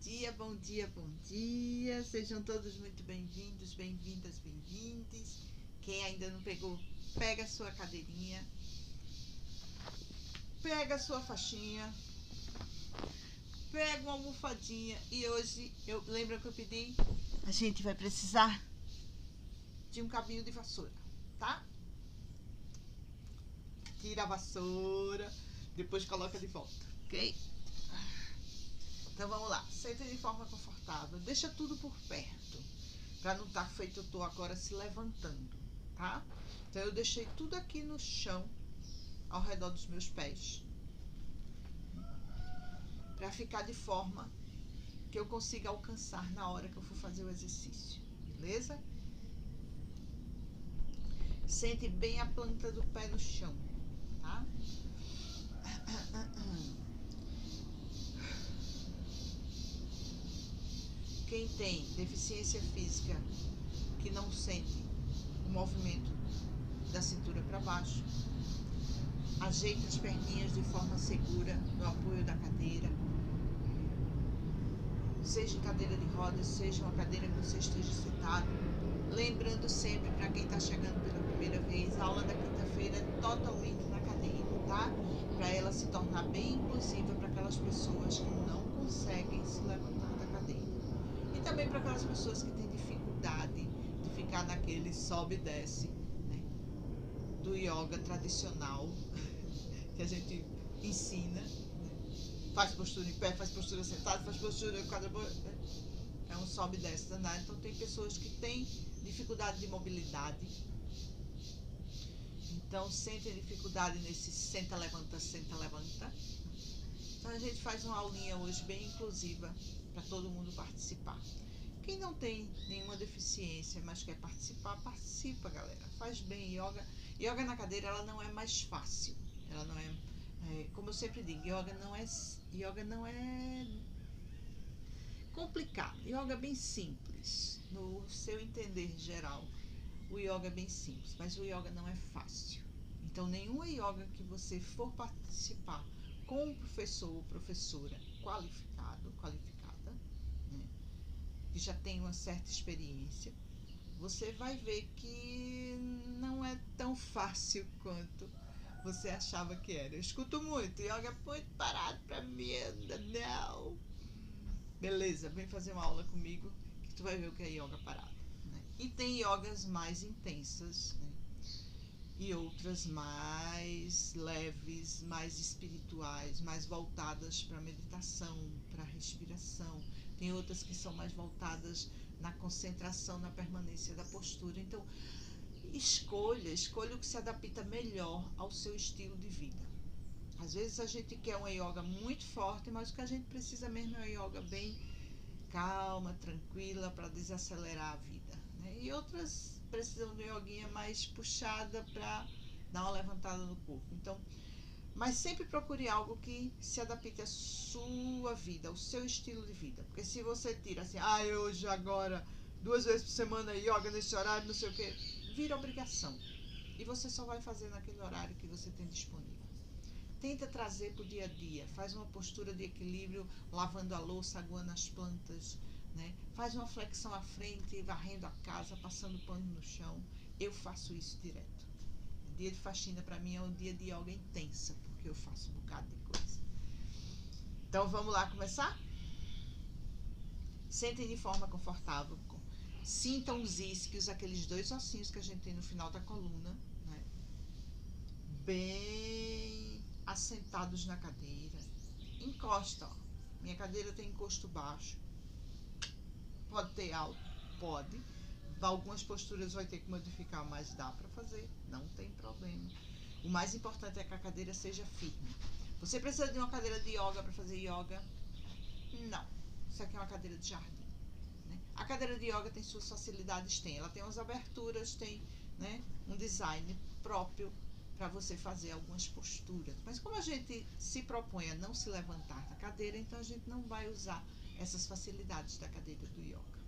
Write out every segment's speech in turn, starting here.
dia, bom dia, bom dia. Sejam todos muito bem-vindos, bem-vindas, bem-vindes. Quem ainda não pegou, pega a sua cadeirinha, pega a sua faixinha, pega uma almofadinha. E hoje, lembra que eu pedi? A gente vai precisar de um cabinho de vassoura, tá? Tira a vassoura, depois coloca de volta, ok? Então vamos lá, senta de forma confortável, deixa tudo por perto, para não estar feito eu tô agora se levantando, tá? Então eu deixei tudo aqui no chão, ao redor dos meus pés, para ficar de forma que eu consiga alcançar na hora que eu for fazer o exercício, beleza? Sente bem a planta do pé no chão, tá? Quem tem deficiência física que não sente o movimento da cintura para baixo, ajeita as perninhas de forma segura no apoio da cadeira, seja em cadeira de rodas, seja uma cadeira que você esteja sentado. Lembrando sempre, para quem está chegando pela primeira vez, a aula da quinta-feira é totalmente na cadeira, tá? Para ela se tornar bem inclusiva para aquelas pessoas que não conseguem se levantar da cadeira. E também para aquelas pessoas que têm dificuldade de ficar naquele sobe e desce, né, do yoga tradicional que a gente ensina, né? Faz postura em pé, faz postura sentado, faz postura é um sobe e desce danado. Então tem pessoas que têm dificuldade de mobilidade, então sentem dificuldade nesse senta, levanta, senta, levanta. Então a gente faz uma aulinha hoje bem inclusiva para todo mundo participar. Quem não tem nenhuma deficiência, mas quer participar, participa, galera. Faz bem. Yoga na cadeira, ela não é mais fácil. Ela não é, como eu sempre digo, yoga não é complicado. Yoga é bem simples. No seu entender geral, o yoga é bem simples, mas o yoga não é fácil. Então, nenhuma yoga que você for participar com um professor ou professora qualificada, né, que já tem uma certa experiência, você vai ver que não é tão fácil quanto você achava que era. Eu escuto muito, yoga é muito parado pra mim, não. Beleza, vem fazer uma aula comigo que tu vai ver o que é yoga parado, né? E tem yogas mais intensas, né, e outras mais leves, mais espirituais, mais voltadas para meditação, para respiração. Tem outras que são mais voltadas na concentração, na permanência da postura. Então, escolha o que se adapta melhor ao seu estilo de vida. Às vezes a gente quer uma yoga muito forte, mas o que a gente precisa mesmo é uma yoga bem calma, tranquila, para desacelerar a vida, né? E outras precisam de uma yoguinha mais puxada para dar uma levantada no corpo. Então, mas sempre procure algo que se adapte à sua vida, ao seu estilo de vida. Porque se você tira assim, hoje, agora, 2 vezes por semana, yoga nesse horário, não sei o que, vira obrigação. E você só vai fazer naquele horário que você tem disponível. Tenta trazer para o dia a dia. Faz uma postura de equilíbrio, lavando a louça, aguando as plantas, né? Faz uma flexão à frente, varrendo a casa, passando pano no chão. Eu faço isso direto. Dia de faxina para mim é um dia de yoga intensa, porque eu faço um bocado de coisa. Então vamos lá começar? Sentem de forma confortável. Sintam os isquios, aqueles 2 ossinhos que a gente tem no final da coluna, né, bem assentados na cadeira. Encosta, ó. Minha cadeira tem encosto baixo. Pode ter alto? Pode. Algumas posturas vai ter que modificar, mas dá para fazer, não tem problema. O mais importante é que a cadeira seja firme. Você precisa de uma cadeira de yoga para fazer yoga? Não. Isso aqui é uma cadeira de jardim, né? A cadeira de yoga tem suas facilidades, ela tem umas aberturas, tem, né, um design próprio para você fazer algumas posturas. Mas como a gente se propõe a não se levantar da cadeira, então a gente não vai usar essas facilidades da cadeira do yoga,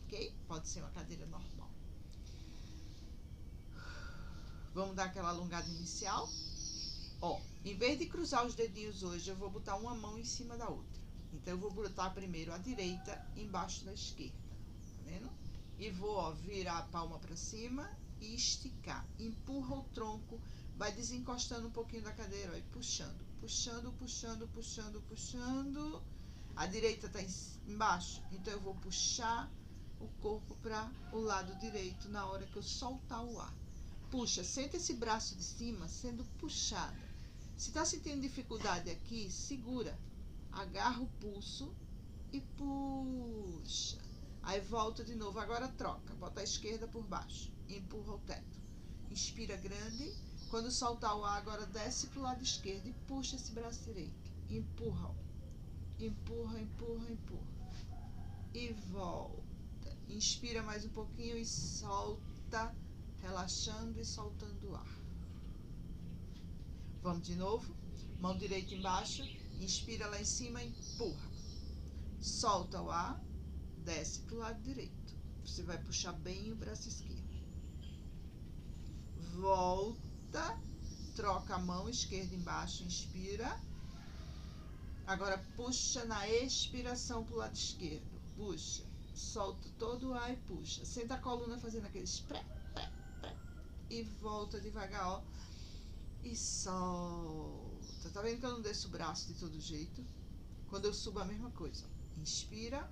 ok? Pode ser uma cadeira normal. Vamos dar aquela alongada inicial. Ó, em vez de cruzar os dedinhos hoje, eu vou botar uma mão em cima da outra. Então, eu vou botar primeiro a direita embaixo da esquerda, tá vendo? E vou, ó, virar a palma para cima e esticar. Empurra o tronco, vai desencostando um pouquinho da cadeira, ó, e puxando, puxando, puxando, puxando, puxando. A direita tá embaixo, então eu vou puxar o corpo para o lado direito na hora que eu soltar o ar. Puxa, sente esse braço de cima sendo puxado. Se tá sentindo dificuldade aqui, segura. Agarra o pulso e puxa. Aí volta de novo, agora troca. Bota a esquerda por baixo, empurra o teto. Inspira grande. Quando soltar o ar, agora desce pro lado esquerdo e puxa esse braço direito. Empurra, empurra, empurra, empurra. E volta. Inspira mais um pouquinho e solta, relaxando e soltando o ar. Vamos de novo. Mão direita embaixo. Inspira lá em cima, empurra. Solta o ar, desce pro lado direito. Você vai puxar bem o braço esquerdo. Volta, troca a mão esquerda embaixo, inspira. Agora puxa na expiração pro lado esquerdo. Puxa, solta todo o ar e puxa. Senta a coluna fazendo aqueles pré, pré, pré. E volta devagar, ó. E solta. Tá vendo que eu não desço o braço de todo jeito? Quando eu subo, a mesma coisa. Inspira.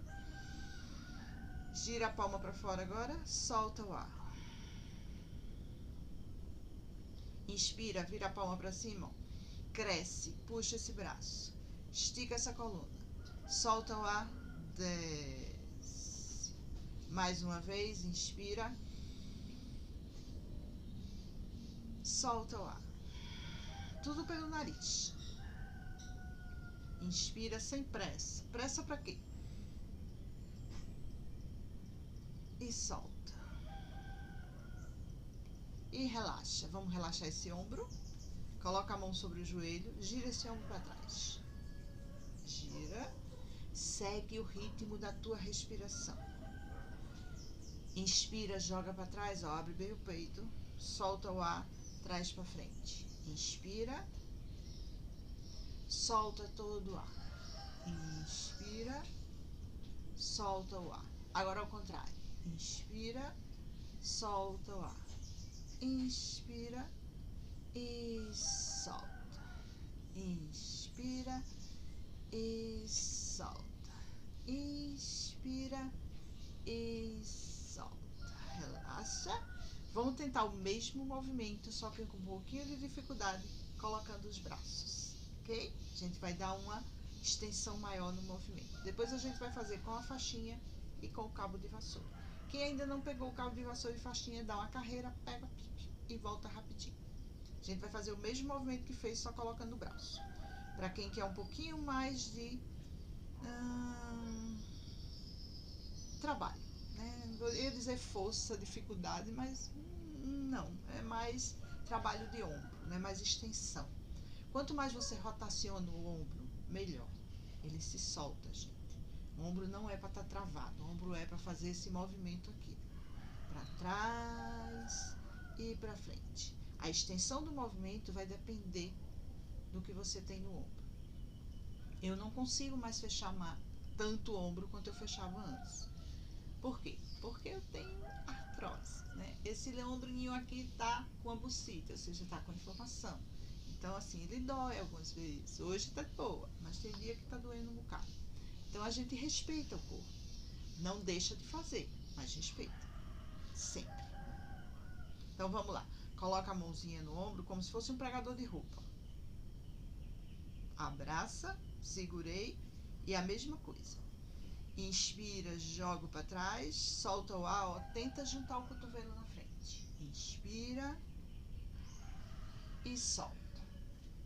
Gira a palma para fora agora. Solta o ar. Inspira, vira a palma para cima. Cresce, puxa esse braço. Estica essa coluna. Solta o ar. Desce. Mais uma vez, inspira. Solta o ar. Tudo pelo nariz. Inspira sem pressa. Pressa para quê? E solta. E relaxa. Vamos relaxar esse ombro. Coloca a mão sobre o joelho. Gira esse ombro para trás. Gira. Segue o ritmo da tua respiração. Inspira, joga para trás, ó, abre bem o peito. Solta o ar, traz para frente. Inspira. Solta todo o ar. Inspira. Solta o ar. Agora ao contrário. Inspira. Solta o ar. Inspira e solta. Inspira e solta. Inspira e solta. Relaxa. Vamos tentar o mesmo movimento, só que com um pouquinho de dificuldade, colocando os braços, ok? A gente vai dar uma extensão maior no movimento. Depois a gente vai fazer com a faixinha e com o cabo de vassoura. Quem ainda não pegou o cabo de vassoura e faixinha, dá uma carreira, pega e volta rapidinho. A gente vai fazer o mesmo movimento que fez, só colocando o braço. Para quem quer um pouquinho mais de trabalho, né? Eu ia dizer força, dificuldade, mas não, é mais trabalho de ombro, né? Mais extensão. Quanto mais você rotaciona o ombro, melhor. Ele se solta, gente. O ombro não é para estar travado, o ombro é para fazer esse movimento aqui. Para trás e para frente. A extensão do movimento vai depender do que você tem no ombro. Eu não consigo mais fechar tanto o ombro quanto eu fechava antes. Por quê? Porque eu tenho artrose, né? Esse ombrinho aqui tá com a bucite, ou seja, tá com inflamação. Então, assim, ele dói algumas vezes. Hoje tá boa, mas tem dia que tá doendo um bocado. Então, a gente respeita o corpo. Não deixa de fazer, mas respeita. Sempre. Então, vamos lá. Coloca a mãozinha no ombro como se fosse um pregador de roupa. Abraça, segurei e a mesma coisa. Inspira, joga para trás, solta o ar, ó, tenta juntar o cotovelo na frente. Inspira e solta.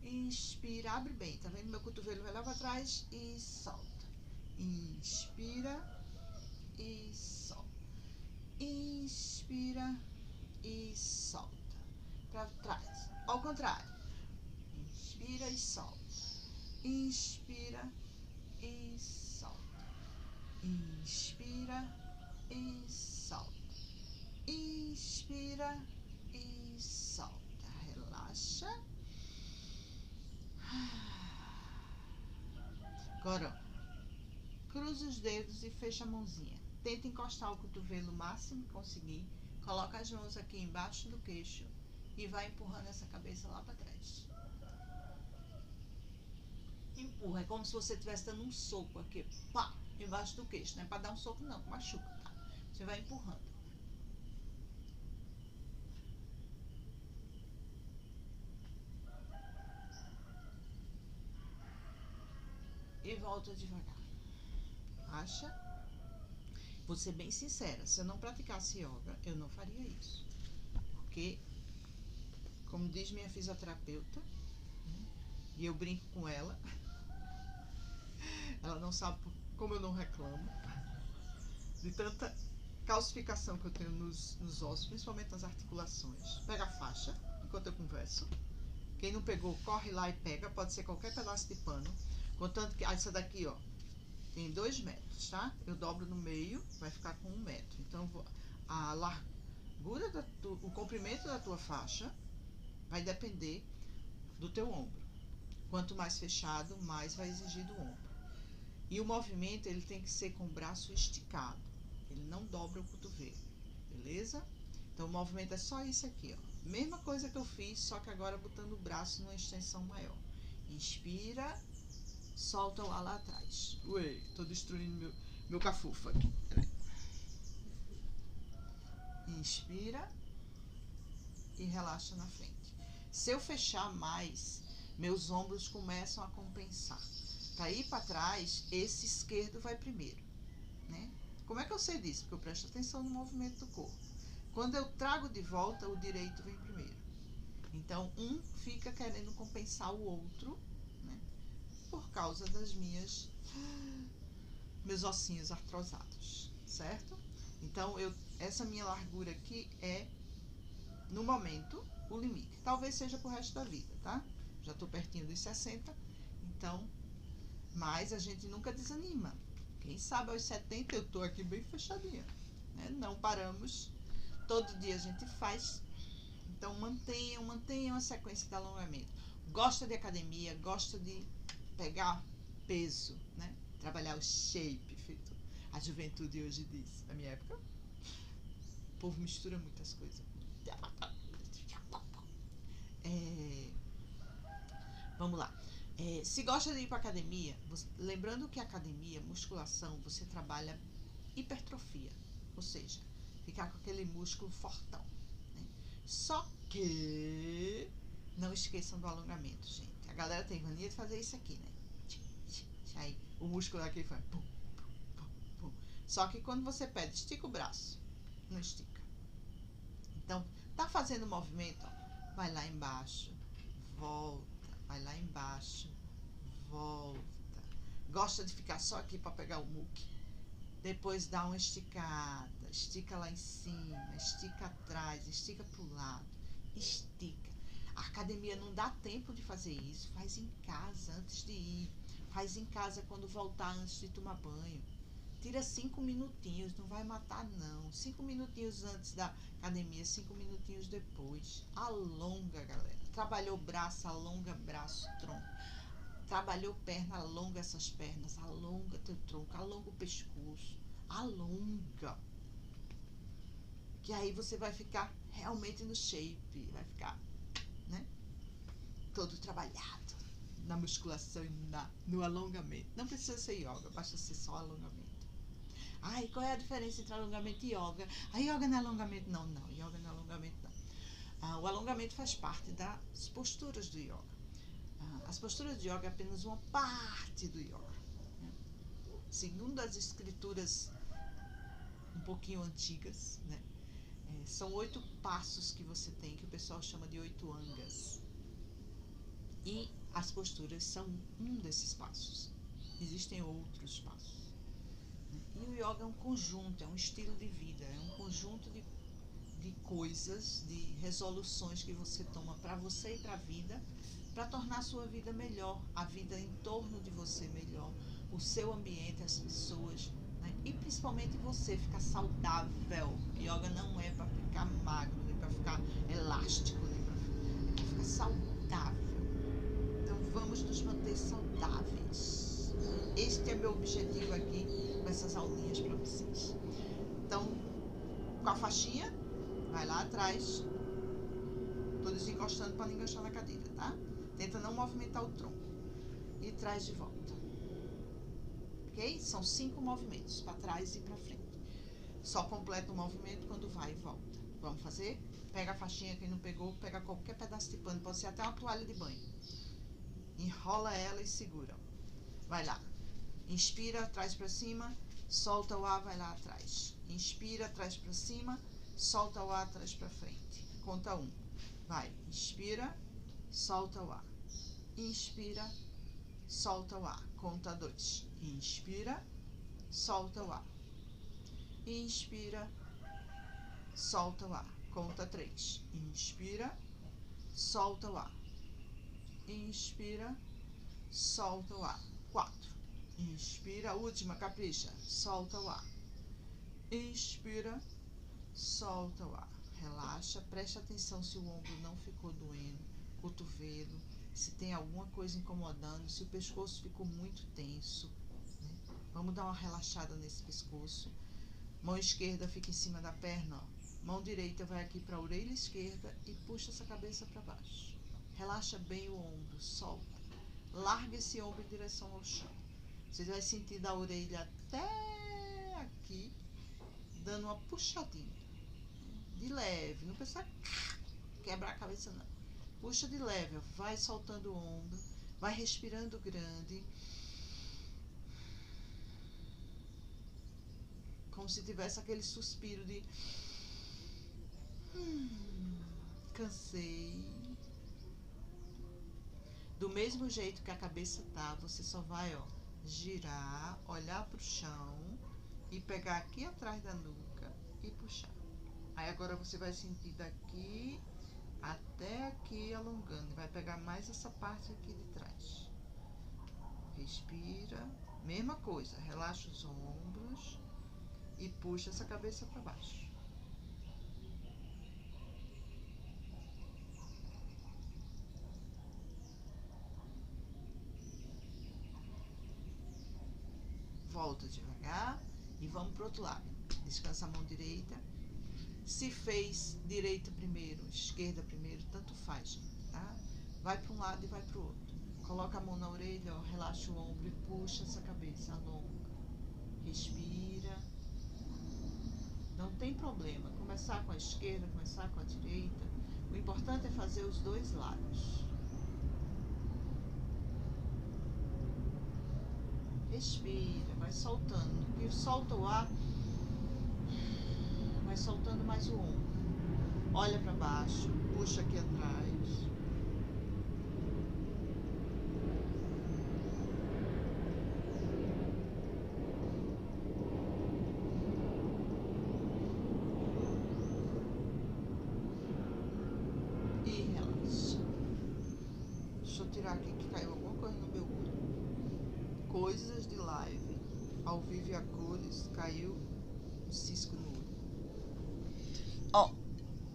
Inspira, abre bem, tá vendo? Meu cotovelo vai lá para trás e solta. Inspira e solta. Inspira e solta. Para trás. Ao contrário. Inspira e solta. Inspira e solta. Inspira e solta. Inspira e solta. Relaxa. Agora, cruza os dedos e fecha a mãozinha. Tenta encostar o cotovelo o máximo que conseguir. Coloca as mãos aqui embaixo do queixo e vai empurrando essa cabeça lá para trás. Empurra, é como se você estivesse dando um soco aqui, pá, embaixo do queixo. Não é para dar um soco não, machuca, tá? Você vai empurrando. E volta devagar. Acha? Vou ser bem sincera, se eu não praticasse yoga, eu não faria isso. Porque, como diz minha fisioterapeuta, e eu brinco com ela, ela não sabe como eu não reclamo de tanta calcificação que eu tenho nos ossos, principalmente nas articulações. Pega a faixa enquanto eu converso. Quem não pegou, corre lá e pega. Pode ser qualquer pedaço de pano. Contanto que essa daqui, ó, tem 2 metros, tá? Eu dobro no meio, vai ficar com 1 metro. Então, a largura, o comprimento da tua faixa vai depender do teu ombro. Quanto mais fechado, mais vai exigir do ombro. E o movimento, ele tem que ser com o braço esticado. Ele não dobra o cotovelo, beleza? Então, o movimento é só isso aqui, ó. Mesma coisa que eu fiz, só que agora botando o braço numa extensão maior. Inspira, solta o ar lá atrás. Ué, tô destruindo meu cafufa aqui. Peraí. Inspira e relaxa na frente. Se eu fechar mais, meus ombros começam a compensar. Para ir para trás, esse esquerdo vai primeiro, né? Como é que eu sei disso? Porque eu presto atenção no movimento do corpo. Quando eu trago de volta, o direito vem primeiro. Então, um fica querendo compensar o outro, né? Por causa das meus ossinhos artrosados, certo? Então, essa minha largura aqui é, no momento, o limite. Talvez seja pro resto da vida, tá? Já tô pertinho dos 60, então, mas a gente nunca desanima. Quem sabe aos 70 eu tô aqui bem fechadinha, né? Não paramos, todo dia a gente faz. Então, mantenham a sequência de alongamento. Gosta de academia, gosta de pegar peso, né? Trabalhar o shape, feito a juventude hoje diz. Na minha época, o povo mistura muitas coisas. Vamos lá. Se gosta de ir para academia, lembrando que academia, musculação, você trabalha hipertrofia, ou seja, ficar com aquele músculo fortão, né? Só que não esqueçam do alongamento, gente. A galera tem mania de fazer isso aqui, né? Aí o músculo aqui faz pum, pum, pum, pum. Só que quando você pede, estica o braço, não estica. Então, tá fazendo o movimento, ó, vai lá embaixo, volta, vai lá embaixo, volta. Gosta de ficar só aqui para pegar o muque. Depois dá uma esticada, estica lá em cima, estica atrás, estica pro lado, estica. A academia não dá tempo de fazer isso, faz em casa antes de ir, faz em casa quando voltar antes de tomar banho. Tira 5 minutinhos, não vai matar não. 5 minutinhos antes da academia, 5 minutinhos depois. Alonga, galera. Trabalhou braço, alonga braço, tronco. Trabalhou perna, alonga essas pernas, alonga teu tronco, alonga o pescoço, alonga. Que aí você vai ficar realmente no shape, vai ficar, né? Todo trabalhado na musculação e no alongamento. Não precisa ser yoga, basta ser só alongamento. Ai, qual é a diferença entre alongamento e yoga? A yoga não é alongamento? Não, yoga não é alongamento não. O alongamento faz parte das posturas do yoga. As posturas de yoga é apenas uma parte do yoga, né? Segundo as escrituras um pouquinho antigas, né? São 8 passos que você tem, que o pessoal chama de 8 angas. E as posturas são um desses passos. Existem outros passos, né? E o yoga é um conjunto, é um estilo de vida, é um conjunto de coisas, de resoluções que você toma para você e para a vida, para tornar a sua vida melhor, a vida em torno de você melhor, o seu ambiente, as pessoas, né? E principalmente você ficar saudável. Yoga não é para ficar magro, nem para ficar elástico, nem para ficar saudável. Então vamos nos manter saudáveis. Este é meu objetivo aqui com essas aulinhas para vocês. Então, com a faixinha, vai lá atrás. Tô desencostando para não enganchar na cadeira, tá? Tenta não movimentar o tronco. E traz de volta. Ok? São 5 movimentos, para trás e para frente. Só completa o movimento quando vai e volta. Vamos fazer? Pega a faixinha, quem não pegou, pega qualquer pedaço de pano, pode ser até uma toalha de banho. Enrola ela e segura. Vai lá. Inspira, traz para cima, solta o ar, vai lá atrás. Inspira, traz para cima, solta o ar, traz para frente. Conta 1. Vai. Inspira, solta o ar. Inspira, solta o ar. Conta 2. Inspira, solta o ar. Inspira, solta o ar. Conta 3. Inspira, solta o ar. Inspira, solta o ar. 4. Inspira, última, capricha. Solta o ar. Inspira, solta o ar. Relaxa, preste atenção se o ombro não ficou doendo, cotovelo, se tem alguma coisa incomodando, se o pescoço ficou muito tenso, né? Vamos dar uma relaxada nesse pescoço. Mão esquerda fica em cima da perna, ó. Mão direita vai aqui para a orelha esquerda e puxa essa cabeça para baixo. Relaxa bem o ombro, solta. Larga esse ombro em direção ao chão. Você vai sentir da orelha até aqui, dando uma puxadinha. De leve, não precisa quebrar a cabeça não. Puxa de leve, ó. Vai soltando o ombro, vai respirando grande. Como se tivesse aquele suspiro de cansei. Do mesmo jeito que a cabeça tá, você só vai, ó, girar, olhar pro chão e pegar aqui atrás da nuca e puxar. Aí agora você vai sentir daqui até aqui alongando. Vai pegar mais essa parte aqui de trás. Respira. Mesma coisa. Relaxa os ombros e puxa essa cabeça para baixo. Volta devagar e vamos pro outro lado. Descansa a mão direita. Se fez direita primeiro, esquerda primeiro, tanto faz, tá? Vai para um lado e vai para o outro. Coloca a mão na orelha, ó, relaxa o ombro e puxa essa cabeça, alonga. Respira. Não tem problema, começar com a esquerda, começar com a direita. O importante é fazer os dois lados. Respira, vai soltando. E solta o ar, vai soltando mais o ombro. Olha para baixo, puxa aqui atrás. E relaxa. Deixa eu tirar aqui que caiu alguma coisa no meu olho. Coisas de live, ao vivo e a cores, caiu um cisco no olho. Ó,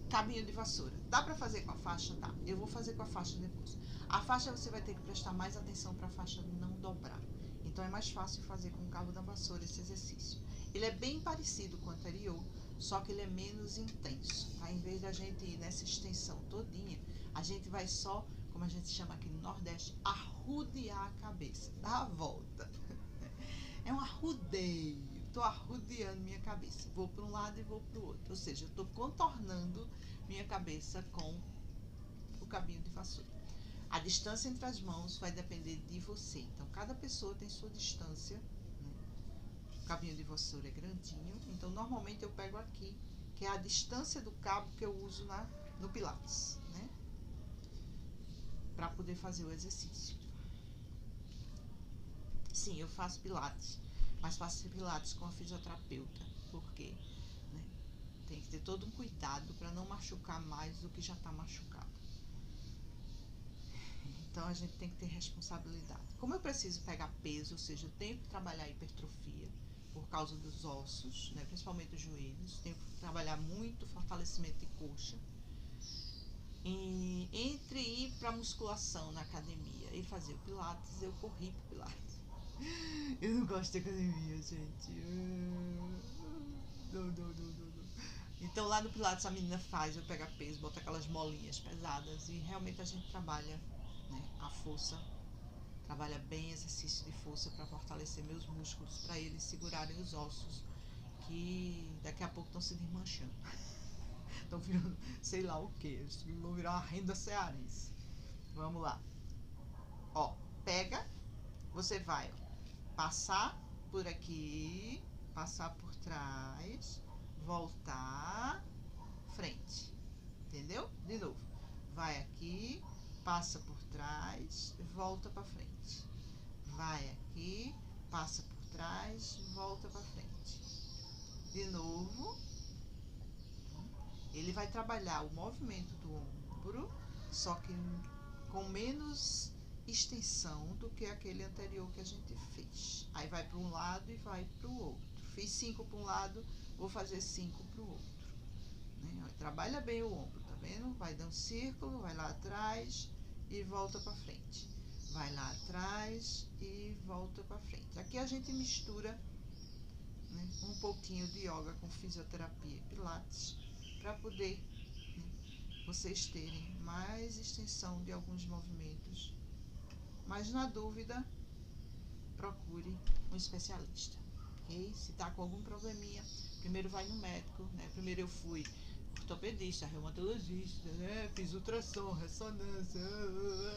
cabinho de vassoura. Dá pra fazer com a faixa? Dá. Eu vou fazer com a faixa depois. A faixa você vai ter que prestar mais atenção para a faixa não dobrar. Então é mais fácil fazer com o cabo da vassoura esse exercício. Ele é bem parecido com o anterior, só que ele é menos intenso, tá? Em vez da gente ir nessa extensão todinha, a gente vai só, como a gente chama aqui no Nordeste, arrudear a cabeça, dar a volta. É um arrudeio. Estou arrudeando minha cabeça. Vou para um lado e vou para o outro. Ou seja, estou contornando minha cabeça com o cabinho de vassoura. A distância entre as mãos vai depender de você. Então, cada pessoa tem sua distância, né? O cabinho de vassoura é grandinho. Então, normalmente eu pego aqui, que é a distância do cabo que eu uso no Pilates, né? Para poder fazer o exercício. Sim, eu faço Pilates, mas faço Pilates com a fisioterapeuta, porque, né, tem que ter todo um cuidado para não machucar mais do que já está machucado. Então a gente tem que ter responsabilidade. Como eu preciso pegar peso, ou seja, eu tenho que trabalhar a hipertrofia por causa dos ossos, né, principalmente os joelhos, tenho que trabalhar muito fortalecimento de coxa. E entre ir para musculação na academia e fazer o Pilates, eu corri para o Pilates. Eu não gosto de academia, gente. Não. Então lá no Pilates a menina faz, eu pego peso, boto aquelas molinhas pesadas e realmente a gente trabalha, né, a força, trabalha bem exercício de força para fortalecer meus músculos, para eles segurarem os ossos que daqui a pouco estão se desmanchando. Estão virando sei lá o que, eles vão virar uma renda cearense. Vamos lá. Ó, pega, você vai passar por aqui, passar por trás, voltar, frente. Entendeu? De novo. Vai aqui, passa por trás, volta para frente. Vai aqui, passa por trás, volta para frente. De novo. Ele vai trabalhar o movimento do ombro, só que com menos extensão do que aquele anterior que a gente fez. Aí vai para um lado e vai para o outro. Fiz 5 para um lado, vou fazer 5 para o outro. Né? Trabalha bem o ombro, tá vendo? Vai dar um círculo, vai lá atrás e volta para frente. Vai lá atrás e volta para frente. Aqui a gente mistura, né, um pouquinho de yoga com fisioterapia e pilates para poder, né, vocês terem mais extensão de alguns movimentos. Mas na dúvida, procure um especialista, ok? Se tá com algum probleminha, primeiro vai no médico, né? Primeiro eu fui ortopedista, reumatologista, né? Fiz ultrassom, ressonância,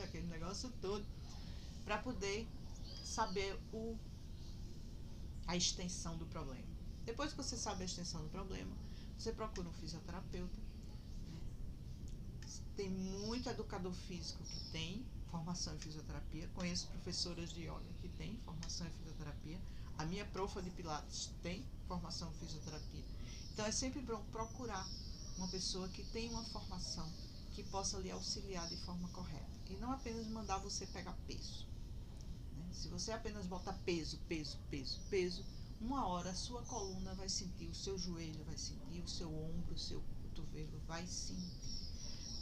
aquele negócio todo, para poder saber a extensão do problema. Depois que você sabe a extensão do problema, você procura um fisioterapeuta, né? Tem muito educador físico que tem formação em fisioterapia. Conheço professoras de yoga que têm formação em fisioterapia. A minha profa de pilates tem formação em fisioterapia. Então é sempre bom procurar uma pessoa que tem uma formação que possa lhe auxiliar de forma correta. E não apenas mandar você pegar peso, né? Se você apenas botar peso, uma hora a sua coluna vai sentir, o seu joelho vai sentir, o seu ombro, o seu cotovelo vai sentir.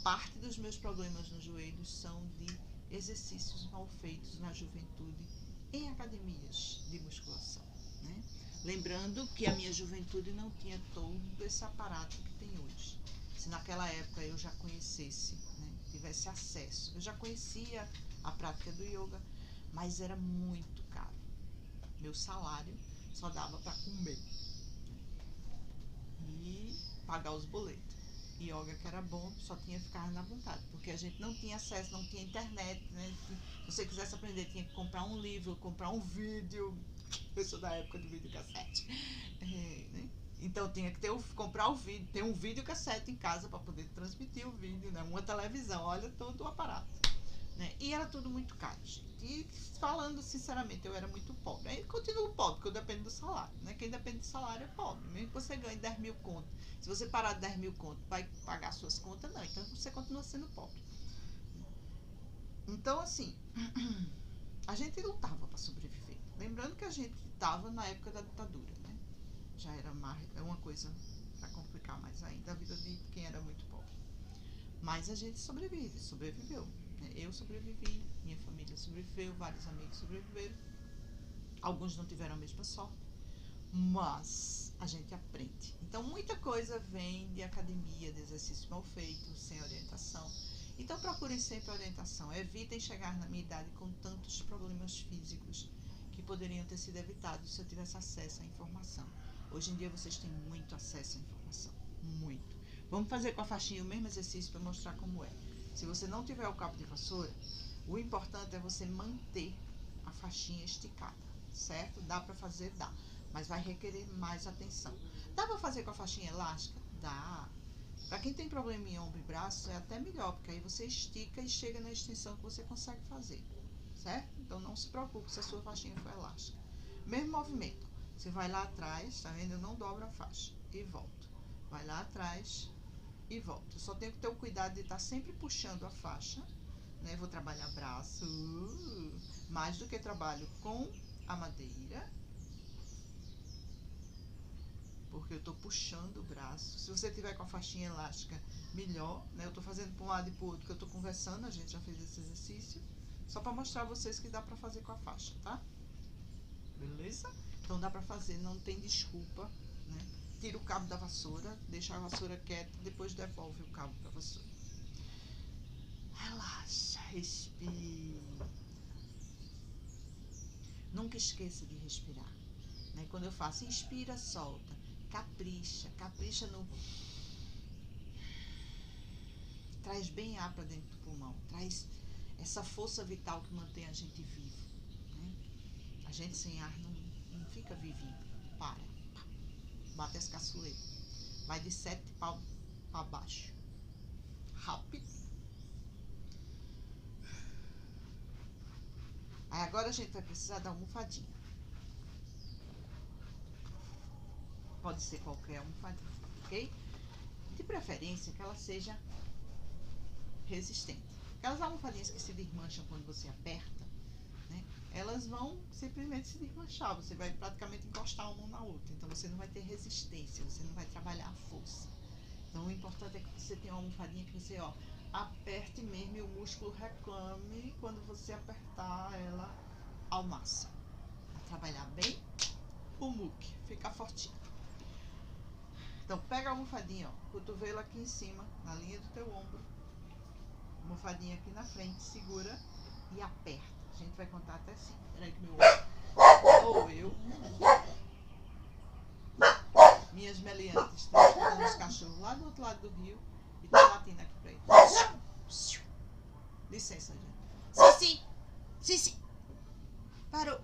Parte dos meus problemas nos joelhos são de exercícios mal feitos na juventude em academias de musculação, né? Lembrando que a minha juventude não tinha todo esse aparato que tem hoje. Se naquela época eu já conhecesse, né, tivesse acesso, eu já conhecia a prática do yoga, mas era muito caro. Meu salário só dava para comer, né, e pagar os boletos. Yoga que era bom, só tinha que ficar na vontade, porque a gente não tinha acesso, não tinha internet, né? Se você quisesse aprender, tinha que comprar um livro, comprar um vídeo. Eu sou da época do videocassete. Né? Então tinha que comprar o vídeo, ter um videocassete em casa para poder transmitir o vídeo, né? Uma televisão, olha todo o aparato, né? E era tudo muito caro, gente. E falando sinceramente, eu era muito pobre. Aí continuo pobre, porque eu dependo do salário, né? Quem depende do salário é pobre. Mesmo que você ganhe 10 mil conto, se você parar de 10 mil conto, vai pagar suas contas? Não. Então você continua sendo pobre. Então, assim, a gente lutava para sobreviver. Lembrando que a gente estava na época da ditadura, né? Já era uma coisa para complicar mais ainda a vida de quem era muito pobre. Mas a gente sobreviveu. Eu sobrevivi, minha família sobreviveu, vários amigos sobreviveram. Alguns não tiveram a mesma sorte, mas a gente aprende. Então muita coisa vem de academia, de exercício mal feito, sem orientação. Então procurem sempre orientação. Evitem chegar na minha idade com tantos problemas físicos que poderiam ter sido evitados se eu tivesse acesso à informação. Hoje em dia vocês têm muito acesso à informação, muito. Vamos fazer com a faixinha o mesmo exercício para mostrar como é. Se você não tiver o cabo de vassoura, o importante é você manter a faixinha esticada, certo? Dá para fazer? Dá, mas vai requerer mais atenção. Dá para fazer com a faixinha elástica? Dá. Para quem tem problema em ombro e braço, é até melhor, porque aí você estica e chega na extensão que você consegue fazer, certo? Então não se preocupe se a sua faixinha for elástica. Mesmo movimento, você vai lá atrás, tá vendo? Eu não dobro a faixa e volto. Vai lá atrás e volto. Eu só tenho que ter o cuidado de estar sempre puxando a faixa, né? Vou trabalhar braço, mais do que trabalho com a madeira, porque eu estou puxando o braço. Se você tiver com a faixinha elástica, melhor, né? Eu estou fazendo para um lado e para o outro, que eu estou conversando, a gente já fez esse exercício, só para mostrar a vocês que dá para fazer com a faixa, tá? beleza? Então dá pra fazer, não tem desculpa, né? Tira o cabo da vassoura, deixa a vassoura quieta, depois devolve o cabo pra vassoura. Relaxa, respira. Nunca esqueça de respirar, né? Quando eu faço, inspira, solta, capricha no... Traz bem ar para dentro do pulmão, traz essa força vital que mantém a gente vivo, né? A gente sem ar não fica vivinho, para, bate as caçuletas, vai de 7 para baixo, rápido. Aí agora a gente vai precisar da almofadinha. Pode ser qualquer almofadinha, ok? De preferência que ela seja resistente. Aquelas almofadinhas que se desmancham quando você aperta, né? Elas vão simplesmente se desmanchar. Você vai praticamente encostar uma na outra. Então você não vai ter resistência, você não vai trabalhar a força. Então o importante é que você tenha uma almofadinha que você, ó, aperte mesmo e o músculo reclame quando você apertar ela ao máximo. Pra trabalhar bem o muque, ficar fortinho. Então pega a almofadinha, ó, cotovelo aqui em cima, na linha do teu ombro, almofadinha aqui na frente, segura e aperta. A gente vai contar até 5. Peraí que meu ombro. Ou eu. Minhas meliantes estão escutando os cachorros lá do outro lado do rio e estão latindo aqui pra eles. Licença, gente. Sim. Parou.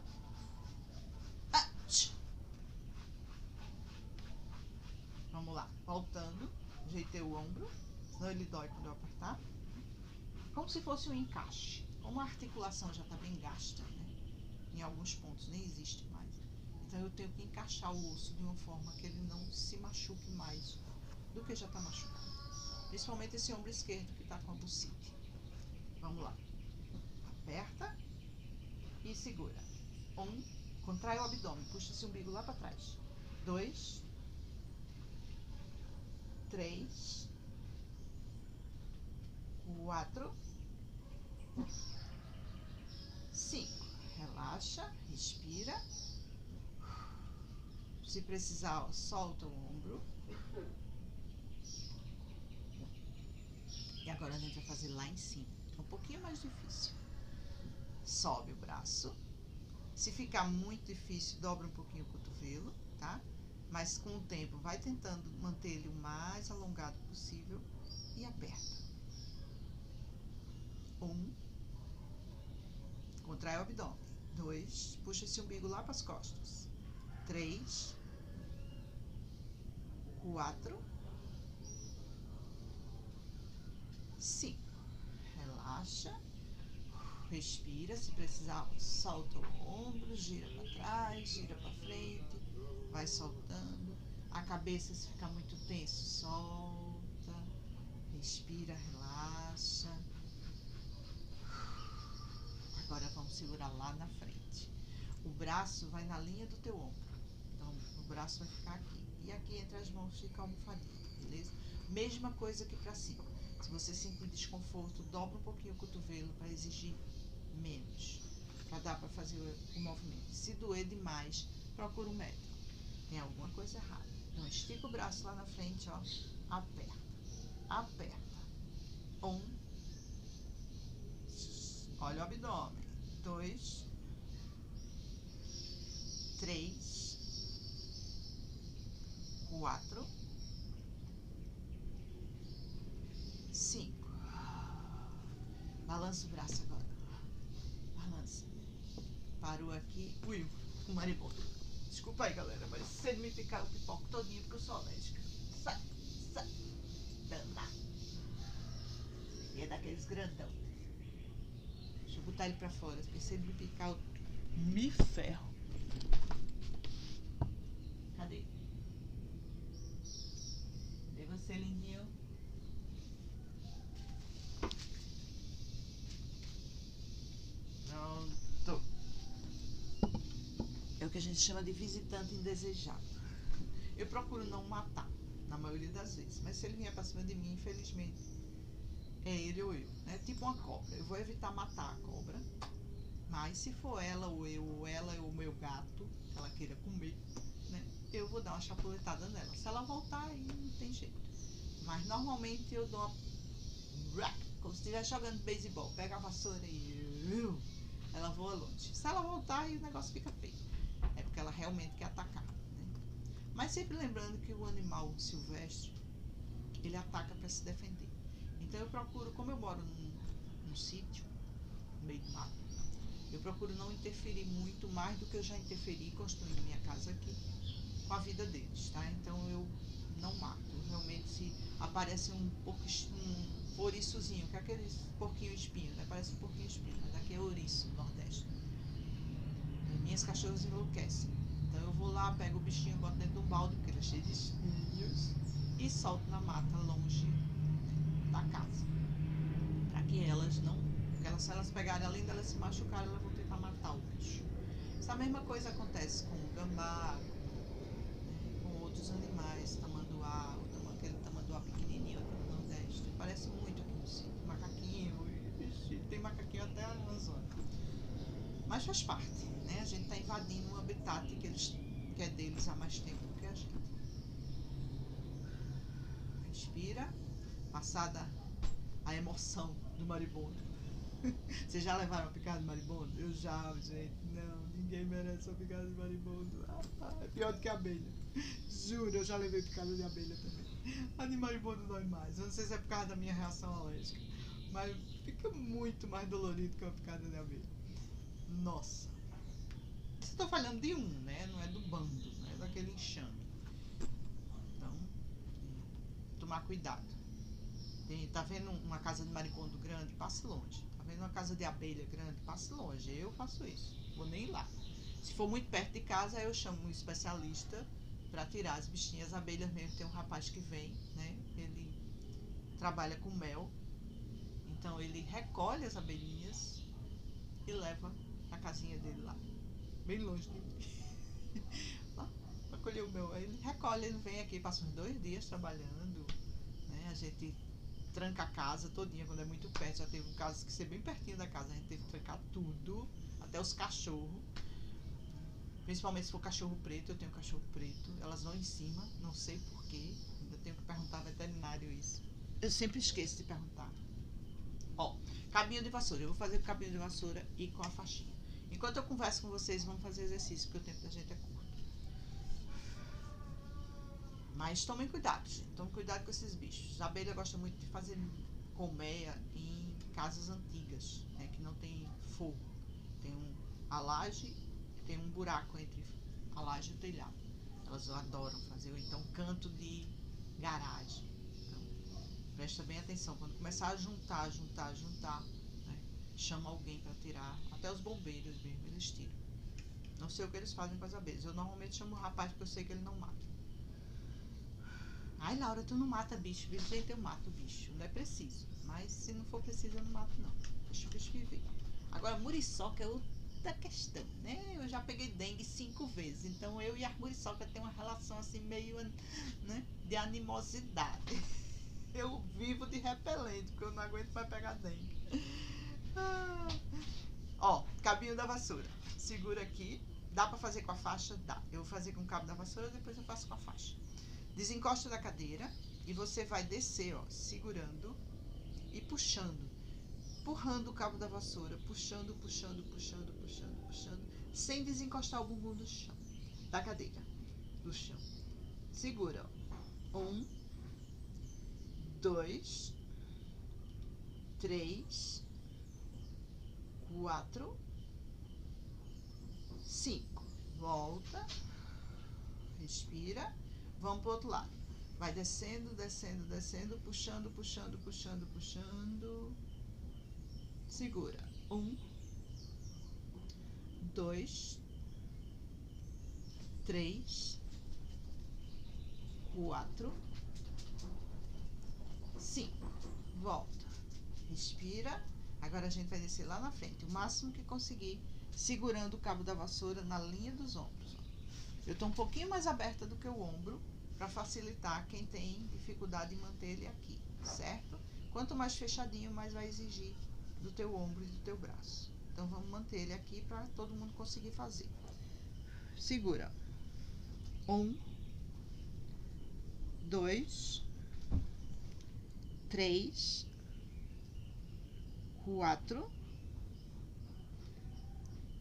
Vamos lá. Voltando. Ajeitei o ombro. Senão ele dói quando eu apertar. Como se fosse um encaixe. Como a articulação já está bem gasta, né? Em alguns pontos nem existe mais. Então eu tenho que encaixar o osso de uma forma que ele não se machuque mais do que já está machucado. Principalmente esse ombro esquerdo que está com a bucite. Vamos lá. Aperta e segura. 1, contrai o abdômen, puxa esse umbigo lá para trás. 2, 3, 4, 5. Relaxa, respira. Se precisar, ó, solta o ombro. E agora a gente vai fazer lá em cima. É um pouquinho mais difícil. Sobe o braço. Se ficar muito difícil, dobra um pouquinho o cotovelo, tá? Mas com o tempo, vai tentando manter ele o mais alongado possível e aperta. 1, contrai o abdômen. 2, puxa esse umbigo lá para as costas. 3, 4, 5. Relaxa. Respira, se precisar, solta o ombro, gira para trás, gira para frente, vai soltando. A cabeça, se ficar muito tenso, solta. Respira, relaxa. Agora vamos segurar lá na frente. O braço vai na linha do teu ombro. Então, o braço vai ficar aqui. E aqui entre as mãos fica a almofadinha, beleza? Mesma coisa aqui pra cima. Se você sentir desconforto, dobra um pouquinho o cotovelo para exigir menos. Pra dar pra fazer o movimento. Se doer demais, procura um médico. Tem alguma coisa errada. Então, estica o braço lá na frente, ó. Aperta. Aperta. 1. Olha o abdômen. 2, 3, 4, 5. Balança o braço agora. Balança. Parou aqui. Ui, o maribondo. Desculpa aí, galera, mas se ele me picar, eu pipoco todinho porque eu sou alérgica. Sai. Danado. E é daqueles grandão. Deixa eu botar ele pra fora, porque se ele me picar, eu me ferro. Cadê? Cadê você, lindinho? Pronto. É o que a gente chama de visitante indesejado. Eu procuro não matar, na maioria das vezes. Mas se ele vier pra cima de mim, infelizmente, é ele ou eu. É tipo uma cobra. Eu vou evitar matar a cobra, Mas se for ela ou eu, ou ela ou o meu gato, que ela queira comer, né? Eu vou dar uma chapuletada nela. Se ela voltar, aí não tem jeito. Mas normalmente eu dou uma... como se estivesse jogando beisebol. Pega a vassoura e... ela voa longe. Se ela voltar, aí o negócio fica feio. É porque ela realmente quer atacar, né? Mas sempre lembrando que o animal silvestre, ele ataca para se defender. Então eu procuro, como eu moro num sítio, no meio do mato, eu procuro não interferir muito mais do que eu já interferi construindo minha casa aqui, com a vida deles, tá? Então eu não mato. Realmente, se aparece um ouriçozinho, que é aqueles porquinho espinho, né? Parece um porquinho espinho, mas aqui é ouriço, nordeste. Minhas cachorras enlouquecem. Então eu vou lá, pego o bichinho, boto dentro de um balde, porque ele é cheio de espinhos, e solto na mata, longe, né, da casa. Para que elas não... porque se elas pegarem, além delas se machucarem, elas vão tentar matar o bicho. Essa mesma coisa acontece com o gambá, com outros animais, tamanduá, aquele tamanduá pequenininho aqui no Nordeste. Parece muito aqui no sítio. Macaquinho, tem macaquinho até na Amazônia. Mas faz parte, né? A gente está invadindo um habitat que é deles há mais tempo do que a gente. Respira, passada a emoção do maribondo. Vocês já levaram uma picada de maribondo? Eu já, gente. Não, ninguém merece uma picada de maribondo. É pior do que a abelha. Juro, eu já levei picada de abelha também. A de maribondo dói mais. Eu não sei se é por causa da minha reação alérgica, mas fica muito mais dolorido que uma picada de abelha. Nossa. Estou falando de um, né? Não é do bando, não é daquele enxame. Então, tomar cuidado. Tá vendo uma casa de maribondo grande? Passe longe. Tá vendo uma casa de abelha grande? Passe longe. Eu faço isso. Vou nem ir lá. Se for muito perto de casa, eu chamo um especialista para tirar as bichinhas. As abelhas mesmo. Tem um rapaz que vem, né? Ele trabalha com mel. Então ele recolhe as abelhinhas e leva a casinha dele lá. Bem longe de mim. Lá, para colher o mel. Aí ele recolhe, ele vem aqui, passa uns 2 dias trabalhando, né? A gente tranca a casa todinha quando é muito perto. Já teve um caso que ser bem pertinho da casa, a gente teve que trancar tudo, até os cachorros. Principalmente se for cachorro preto, eu tenho cachorro preto. Elas vão em cima, não sei porquê. Ainda tenho que perguntar ao veterinário isso. Eu sempre esqueço de perguntar. Ó, cabinho de vassoura. Eu vou fazer com o cabinho de vassoura e com a faixinha. Enquanto eu converso com vocês, vamos fazer exercício, porque o tempo da gente é curto. Mas tomem cuidado, gente. Tomem cuidado com esses bichos. A abelha gosta muito de fazer colmeia em casas antigas, né, que não tem forro. Tem a laje, tem um buraco entre a laje e o telhado. Elas adoram fazer, ou então canto de garagem. Então, presta bem atenção. Quando começar a juntar, né, chama alguém para tirar. Até os bombeiros mesmo, eles tiram. Não sei o que eles fazem com as abelhas. Eu normalmente chamo o rapaz porque eu sei que ele não mata. Ai, Laura, tu não mata bicho. Gente, eu mato bicho. Não é preciso. Mas se não for preciso, eu não mato, não. Deixa o bicho viver. Agora, muriçoca é outra questão, né? Eu já peguei dengue 5 vezes. Então, eu e a muriçoca tem uma relação assim meio, né, de animosidade. Eu vivo de repelente, porque eu não aguento mais pegar dengue. Ó, cabinho da vassoura. Segura aqui. Dá pra fazer com a faixa? Dá. Eu vou fazer com o cabo da vassoura, depois eu faço com a faixa. Desencosta da cadeira e você vai descer, ó, segurando e puxando. Empurrando o cabo da vassoura, puxando, sem desencostar o bumbum do chão, da cadeira, do chão. Segura, ó. 1, 2, 3, 4, 5. Volta, respira. Vamos pro outro lado. Vai descendo, puxando. Segura. 1, 2, 3, 4, 5. Volta. Respira. Agora a gente vai descer lá na frente, o máximo que conseguir, segurando o cabo da vassoura na linha dos ombros. Eu estou um pouquinho mais aberta do que o ombro, para facilitar quem tem dificuldade em manter ele aqui, certo? Quanto mais fechadinho, mais vai exigir do teu ombro e do teu braço. Então, vamos manter ele aqui para todo mundo conseguir fazer. Segura. 1, 2, 3, 4,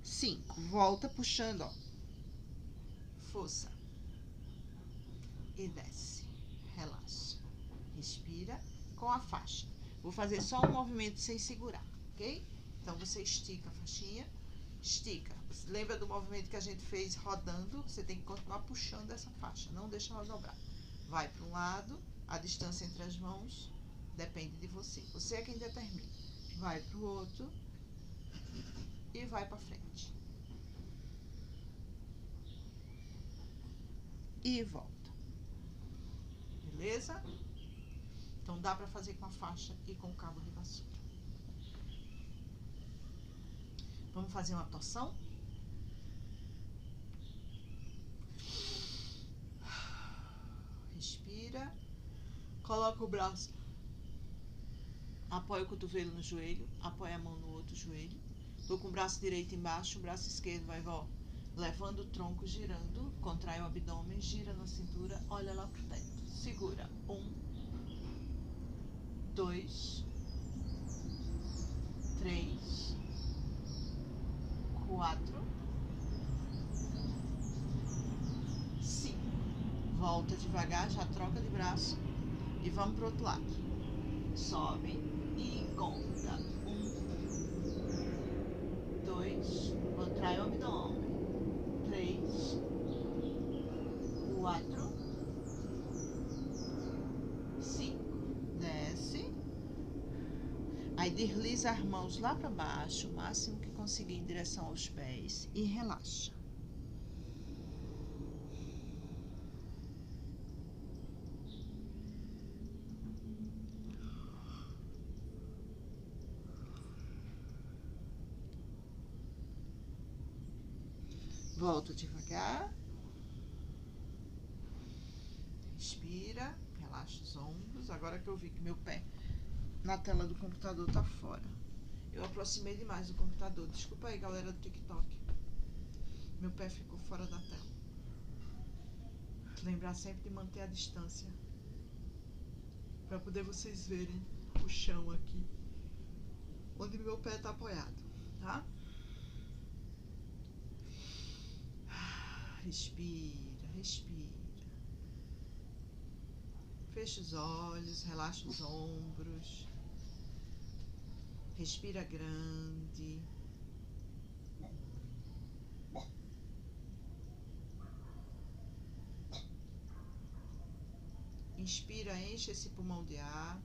5. Volta puxando, ó. Força. E desce. Relaxa. Respira com a faixa. Vou fazer só um movimento sem segurar, ok? Então, você estica a faixinha. Estica. Lembra do movimento que a gente fez rodando? Você tem que continuar puxando essa faixa. Não deixa ela dobrar. Vai para um lado. A distância entre as mãos depende de você. Você é quem determina. Vai para o outro. E vai para frente. E volta. Beleza? Então, dá para fazer com a faixa e com o cabo de vassoura. Vamos fazer uma torção? Respira. Coloca o braço. Apoia o cotovelo no joelho. Apoia a mão no outro joelho. Tô com o braço direito embaixo. O braço esquerdo vai, ó, levando o tronco, girando. Contrai o abdômen, gira na cintura. Olha lá pro teto. Segura. 1, 2, 3, 4, 5. Volta devagar, já troca de braço. E vamos pro outro lado. Sobe e conta. 1, 2, contrai o abdômen. 3, 4, 5. Desce. Aí desliza as mãos lá para baixo, o máximo que conseguir em direção aos pés. E relaxa. Volta devagar. Respira, relaxa os ombros. Agora que eu vi que meu pé na tela do computador tá fora. Eu aproximei demais do computador. Desculpa aí, galera do TikTok. Meu pé ficou fora da tela. Lembrar sempre de manter a distância. Pra poder vocês verem o chão aqui. Onde meu pé tá apoiado, tá? Respira, respira. Fecha os olhos, relaxa os ombros. Respira grande. Inspira, enche esse pulmão de ar.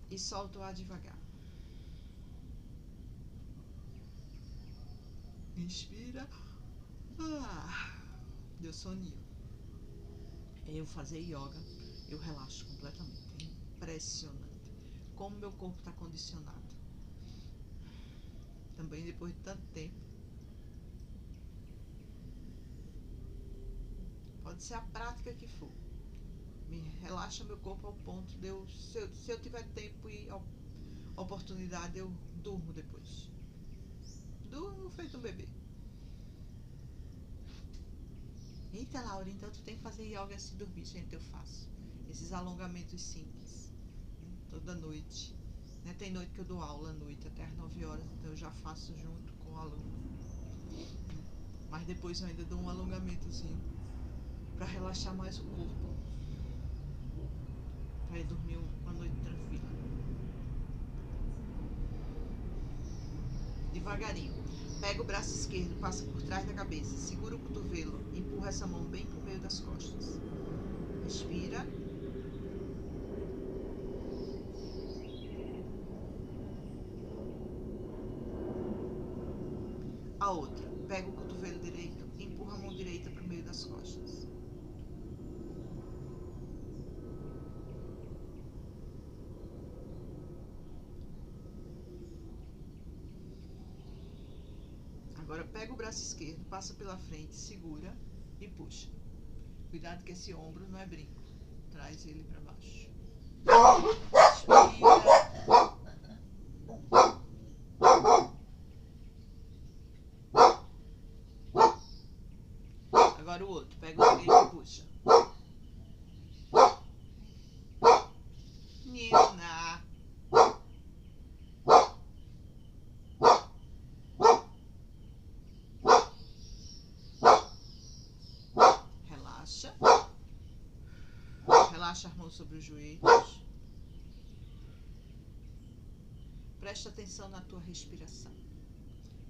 E solta o ar devagar. Inspira. Deu soninho. Eu fazer yoga, eu relaxo completamente. É impressionante como meu corpo está condicionado. Também depois de tanto tempo. Pode ser a prática que for. Me relaxa meu corpo ao ponto de eu, se eu tiver tempo e oportunidade, eu durmo depois. Durmo feito um bebê. Eita, Laura, então tu tem que fazer yoga antes de dormir. Gente, eu faço esses alongamentos simples, toda noite, né? Tem noite que eu dou aula à noite até às 9 horas, então eu já faço junto com o aluno. Mas depois eu ainda dou um alongamentozinho para relaxar mais o corpo, para ir dormir uma noite tranquila. Devagarinho. Pega o braço esquerdo, passa por trás da cabeça, segura o cotovelo, empurra essa mão bem pro meio das costas. Respira. A outra. Pega o cotovelo direito, empurra a mão direita pro meio das costas. Agora pega o braço esquerdo, passa pela frente, segura e puxa. Cuidado que esse ombro não é brinco. Traz ele para baixo. Respira. Agora o outro. Pega o esquerdo e puxa. Nina. Relaxa. Relaxa as mãos sobre os joelhos. Presta atenção na tua respiração.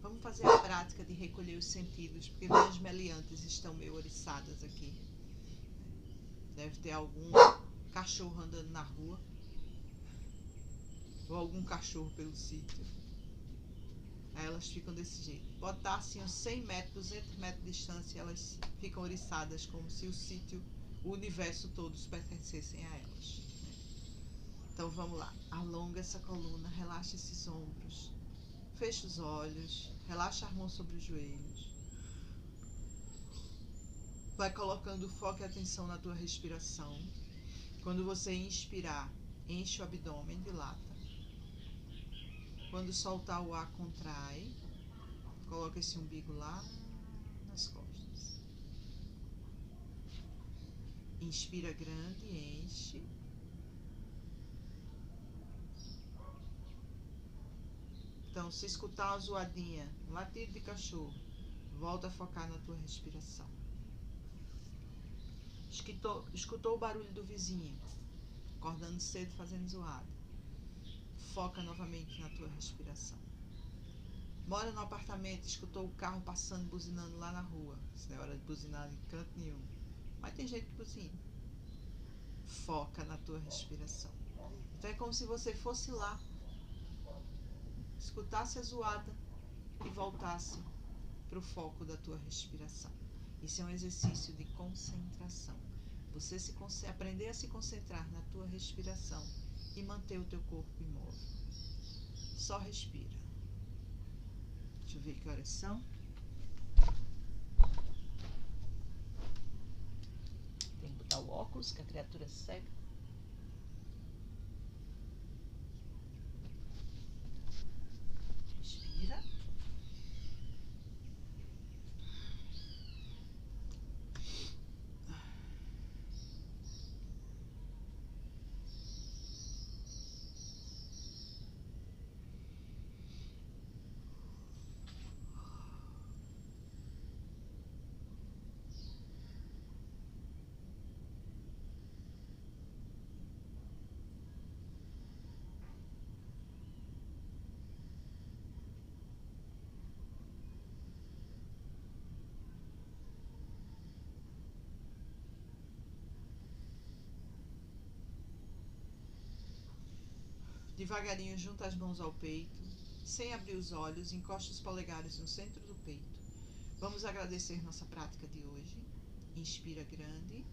Vamos fazer a prática de recolher os sentidos, porque minhas meliantes estão meio oriçadas aqui. Deve ter algum cachorro andando na rua. Ou algum cachorro pelo sítio. Aí elas ficam desse jeito. Botar assim uns 100 metros, 200 metros de distância, elas ficam oriçadas como se o sítio, o universo todos pertencessem a elas. Então vamos lá. Alonga essa coluna, relaxa esses ombros. Fecha os olhos, relaxa as mãos sobre os joelhos. Vai colocando foco e atenção na tua respiração. Quando você inspirar, enche o abdômen, dilata. Quando soltar o ar, contrai. Coloca esse umbigo lá nas costas. Inspira grande, enche. Então, se escutar uma zoadinha, um latido de cachorro, volta a focar na tua respiração. Escutou o barulho do vizinho, acordando cedo, fazendo zoada. Foca novamente na tua respiração. Mora no apartamento, escutou o carro passando, buzinando lá na rua. Isso não é hora de buzinar em canto nenhum. Mas tem gente que buzina. Foca na tua respiração. Então é como se você fosse lá, escutasse a zoada e voltasse para o foco da tua respiração. Isso é um exercício de concentração. Você aprender a se concentrar na tua respiração e manter o teu corpo imóvel. Só respira. Deixa eu ver que horas são. Tem que botar o óculos, que a criatura é cega. Respira. Devagarinho, junta as mãos ao peito, sem abrir os olhos, encosta os polegares no centro do peito. Vamos agradecer nossa prática de hoje. Inspira grande.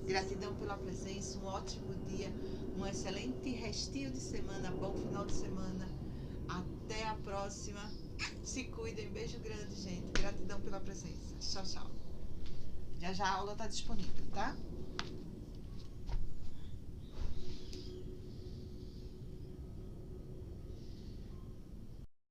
Gratidão pela presença, um ótimo dia, um excelente restinho de semana, bom final de semana. Até a próxima. Se cuidem, beijo grande, gente. Gratidão pela presença. Tchau, tchau. Já a aula está disponível, tá?